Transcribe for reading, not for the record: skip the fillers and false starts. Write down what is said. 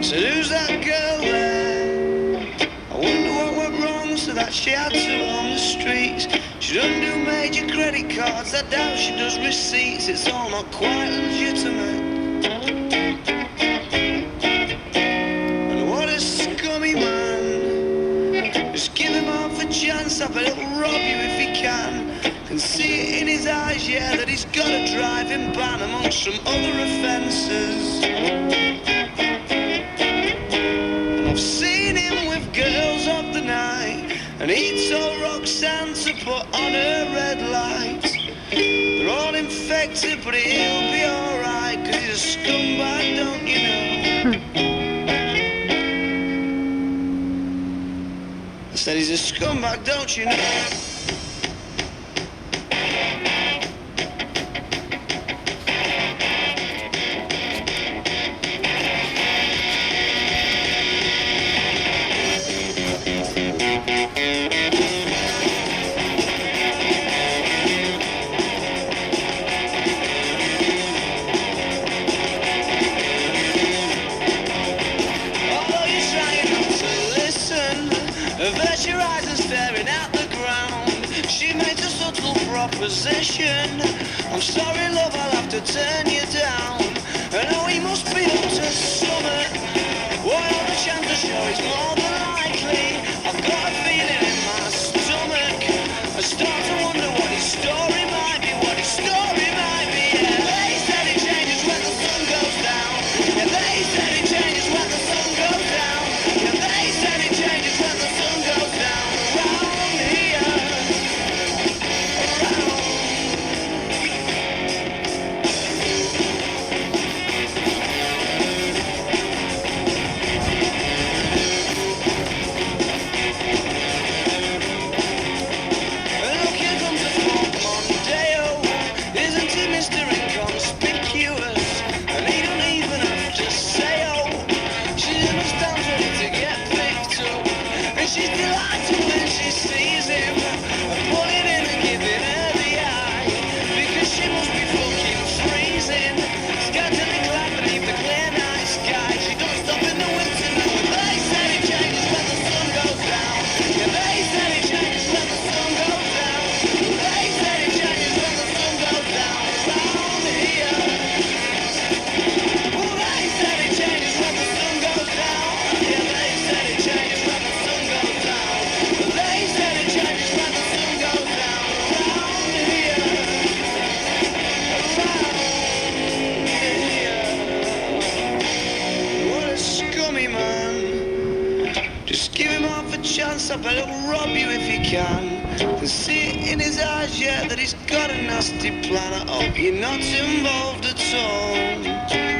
So who's that girl there? I wonder what went wrong so that she had to roam the streets. She doesn't do major credit cards, I doubt she does receipts. It's all not quite legitimate. And what a scummy man. Just give him half a chance, I bet he'll rob you if he can. Can see it in his eyes, yeah, that he's got a driving ban amongst some other offences. And I've seen him with girls of the night, and he told Roxanne to put on her red lights. They're all infected, but he'll be alright, 'cause he's a scumbag, don't you know? I said he's a scumbag, don't you know? Avert your eyes and staring at the ground. She makes a subtle proposition. I'm sorry, love, I'll have to turn you down. I know he must be up to summer. What are the chances? Sure, it's more than likely. I've got a feeling in my stomach. I start to wonder what his story might be. What his story might be. Yeah, they said it changes when the sun goes down. Yeah, they said it changes when the sun goes down. Yeah, they said it changes when the sun goes down. Around here, around. Look, here comes a Fort Mondeo. Isn't he Mr. Inconspicuous? And he don't even have to say oh. She's in the stands ready to get picked up, and she's delighted when she sees him. Pulling in and giving her the eye, because she must be fucking freezing. Scantily clad beneath the clear night sky. She don't stop in the winter now. They said it changes when the sun goes down. Yeah, they said it changes when the sun goes down. They said it changes when the sun goes down. Around here. Well, they said it changes when the sun goes down. Yeah, they said it changes when the sun goes down. They said it changes when the sun goes down. Around here. Around here. What a scummy man. Just give him half a chance, I bet he'll rob you if he can. Can see it in his eyes, yeah, that he's got a nasty plan. I hope you're not involved at all.